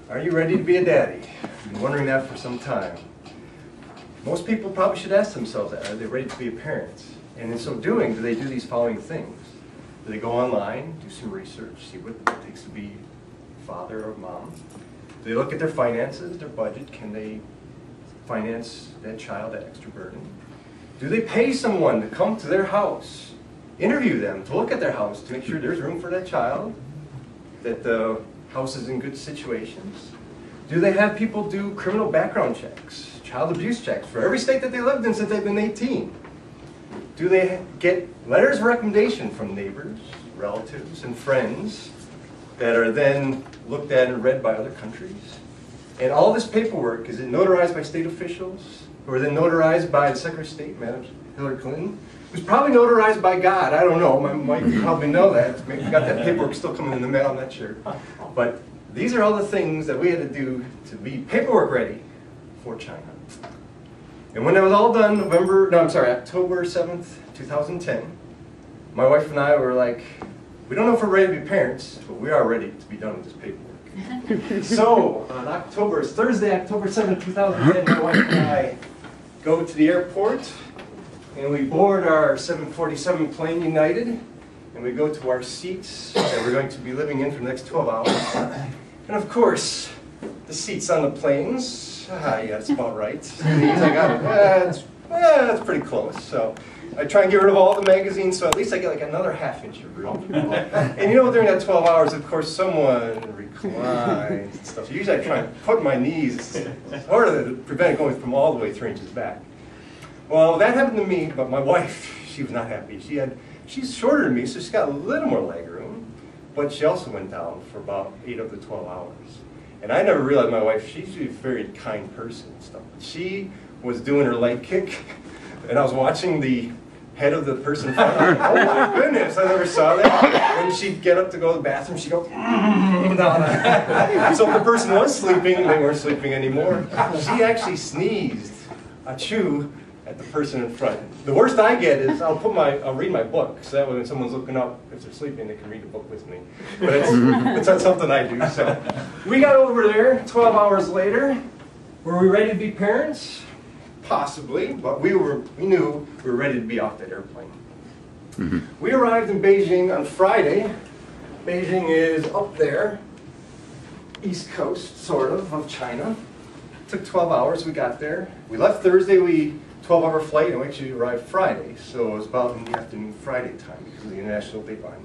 Are you ready to be a daddy? I've been wondering that for some time. Most people probably should ask themselves that. Are they ready to be a parent? And in so doing, do they do these following things? Do they go online, do some research, see what it takes to be father or mom? Do they look at their finances, their budget? Can they finance that child, that extra burden? Do they pay someone to come to their house, interview them, to look at their house, to make sure there's room for that child, that the house is in good situations? Do they have people do criminal background checks, child abuse checks for every state that they lived in since they've been 18? Do they get letters of recommendation from neighbors, relatives, and friends that are then looked at and read by other countries? And all this paperwork, is it notarized by state officials, who are then notarized by the Secretary of State, Madam Hillary Clinton, who's probably notarized by God? I don't know. My wife probably know that. Maybe got that paperwork still coming in the mail, I'm not sure. But these are all the things that we had to do to be paperwork ready for China. And when that was all done, October 7th, 2010, my wife and I were like, we don't know if we're ready to be parents, but we are ready to be done with this paperwork. So, on Thursday, October 7th, 2010, my wife and I go to the airport, and we board our 747 plane United, and we go to our seats that we're going to be living in for the next 12 hours. And of course, the seats on the planes, yeah, that's about right. These I got, it's pretty close. So I try and get rid of all the magazines, so at least I get like another half-inch of room. And you know, during that 12 hours, of course, someone reclines and stuff. So usually I try and put my knees in order to prevent it going from all the way 3 inches back. Well, that happened to me, but my wife, she was not happy. She's shorter than me, so she's got a little more leg room, but she also went down for about 8 of the 12 hours. And I never realized my wife, she's a very kind person and stuff. She was doing her leg kick, and I was watching the head of the person in front of me. Oh my goodness, I never saw that. When she'd get up to go to the bathroom, she'd go, down. So if the person was sleeping, they weren't sleeping anymore. She actually sneezed, achoo, at the person in front. The worst I get is I'll read my book, so that way when someone's looking up, if they're sleeping, they can read the book with me. But it's not something I do. So we got over there 12 hours later. Were we ready to be parents? Possibly, but we knew we were ready to be off that airplane. We arrived in Beijing on Friday. Beijing is up there, east coast, sort of China. It took 12 hours, we got there. We left Thursday, 12-hour flight, and we actually arrived Friday, so it was about in the afternoon Friday time because of the international dateline.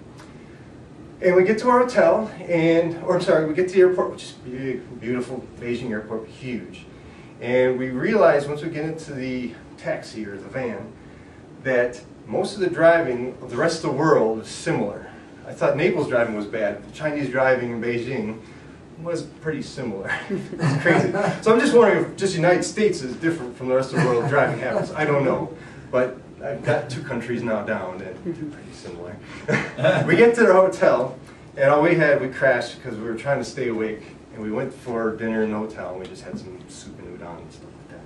And we get to our hotel, we get to the airport, which is big, beautiful, Beijing airport, huge. And we realize once we get into the taxi or the van that most of the driving of the rest of the world is similar. I thought Naples driving was bad, but Chinese driving in Beijing was pretty similar. It's crazy. So I'm just wondering if just the United States is different from the rest of the world driving habits. I don't know. But I've got 2 countries now down and they're pretty similar. We get to the hotel and all we crashed because we were trying to stay awake, and we went for dinner in the hotel and we just had some soup and udon and stuff like that.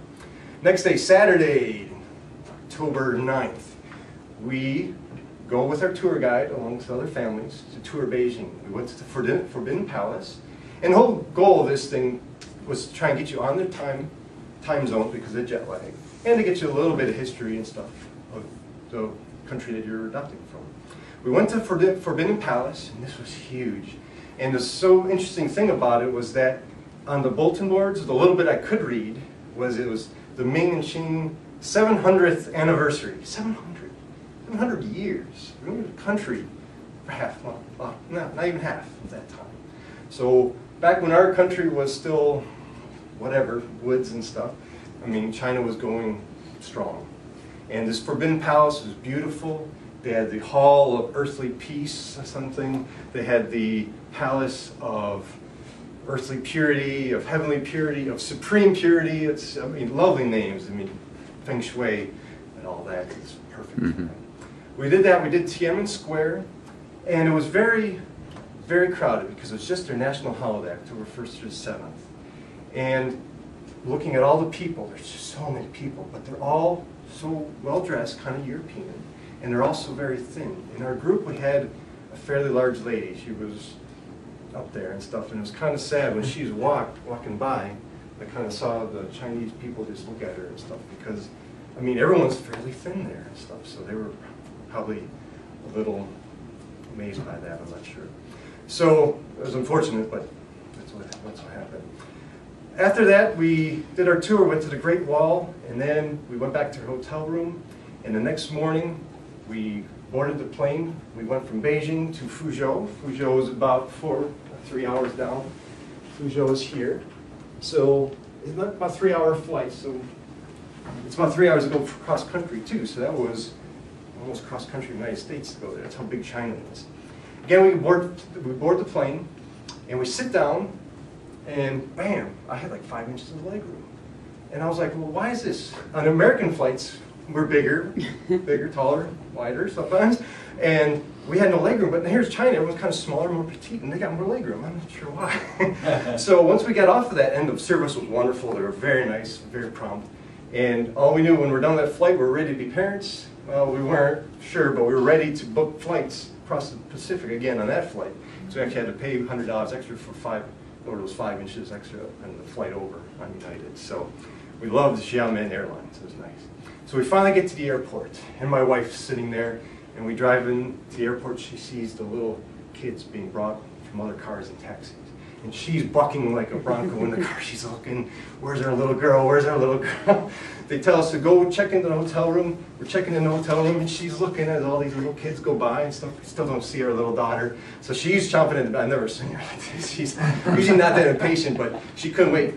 Next day, Saturday, October 9th, we go with our tour guide along with other families to tour Beijing. We went to the Forbidden Palace. And the whole goal of this thing was to try and get you on the time zone because of the jet lag, and to get you a little bit of history and stuff of the country that you're adopting from. We went to Forbidden Palace, and this was huge. And the so interesting thing about it was that on the bulletin boards, the little bit I could read was it was the Ming and Qing 700th anniversary. 700 years. We were a country for half, well, not even half of that time. So back when our country was still, whatever, woods and stuff, I mean, China was going strong. And this Forbidden Palace was beautiful. They had the Hall of Earthly Peace or something. They had the Palace of Earthly Purity, of Heavenly Purity, of Supreme Purity. It's, I mean, lovely names. I mean, Feng Shui and all that. It's perfect. We did that. We did Tiananmen Square. And it was very, very crowded because it was just their national holiday, October 1st through the 7th. And looking at all the people, there's just so many people, but they're all so well dressed, kind of European. and they're also very thin. In our group, we had a fairly large lady. She was up there and stuff, and it was kind of sad when she was walking by. I kind of saw the Chinese people just look at her and stuff because, I mean, everyone's fairly thin there and stuff, so they were probably a little amazed by that, I'm not sure. So it was unfortunate, but that's what happened. After that, we did our tour, went to the Great Wall, and then we went back to our hotel room, and the next morning we boarded the plane. We went from Beijing to Fuzhou. Fuzhou is about 3 hours down. Fuzhou is here. So it's not about a 3-hour flight, so it's about 3 hours to go cross country too. So that was almost cross country United States to go there. That's how big China is. Again, we board the plane, and we sit down, and bam, I had like 5 inches of leg room. And I was like, well, why is this? On American flights, we're bigger, taller, wider sometimes, and we had no leg room. But here's China, everyone's kind of smaller, more petite, and they got more leg room. I'm not sure why. So once we got off of that end, the service was wonderful. They were very nice, very prompt. And all we knew when we were done with that flight, we were ready to be parents. Well, we weren't sure, but we were ready to book flights across the Pacific again on that flight. So we actually had to pay $100 extra for those 5 inches extra on the flight over on United. So we loved Xiamen Airlines. It was nice. So we finally get to the airport, and my wife's sitting there, and we drive into the airport. She sees the little kids being brought from other cars and taxis. And she's bucking like a bronco in the car. She's looking, where's our little girl? Where's our little girl? They tell us to go check into the hotel room. We're checking in the hotel room, and she's looking as all these little kids go by and stuff. We still don't see our little daughter. So she's chomping at the bit. I've never seen her like this. She's usually not that impatient, but she couldn't wait.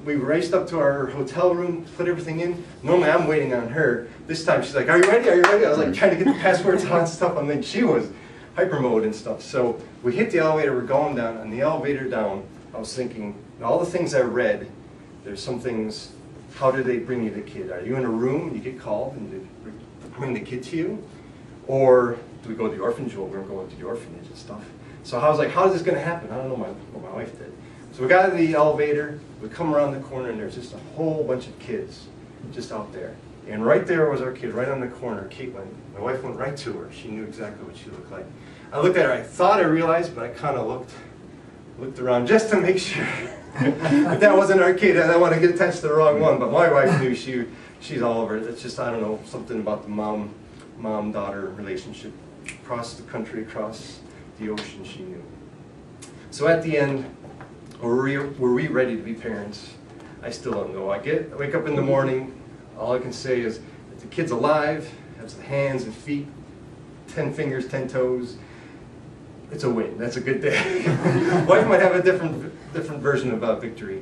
We raced up to our hotel room, put everything in. Normally I'm waiting on her. This time she's like, are you ready? Are you ready? I was like trying to get the passwords on and stuff. I mean, she was hyper mode and stuff. So we hit the elevator, we're going down. On the elevator down, I was thinking, all the things I read, there's some things, how do they bring you the kid? Are you in a room and you get called and they bring the kid to you? Or do we go to the orphanage? Well, we're going to the orphanage and stuff. So I was like, how is this going to happen? I don't know what my wife did. So we got in the elevator, we come around the corner, and there's just a whole bunch of kids just out there. And right there was our kid, right on the corner, Caitlin. My wife went right to her. She knew exactly what she looked like. I looked at her, I thought I realized, but I kind of looked around just to make sure that wasn't our kid. I didn't want to get attached to the wrong one, but my wife knew she's all over it. It's just, I don't know, something about the mom-daughter relationship. Across the country, across the ocean, she knew. So at the end, were we ready to be parents? I still don't know. I wake up in the morning, all I can say is that the kid's alive, has the hands and feet, 10 fingers, 10 toes. It's a win. That's a good day. Wife might have a different version of victory.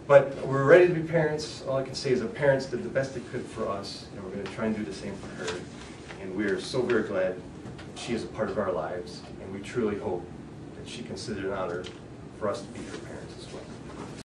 But we're ready to be parents. All I can say is our parents did the best they could for us, and we're going to try and do the same for her. And we are so very glad that she is a part of our lives, and we truly hope that she considers it an honor for us to be her parents.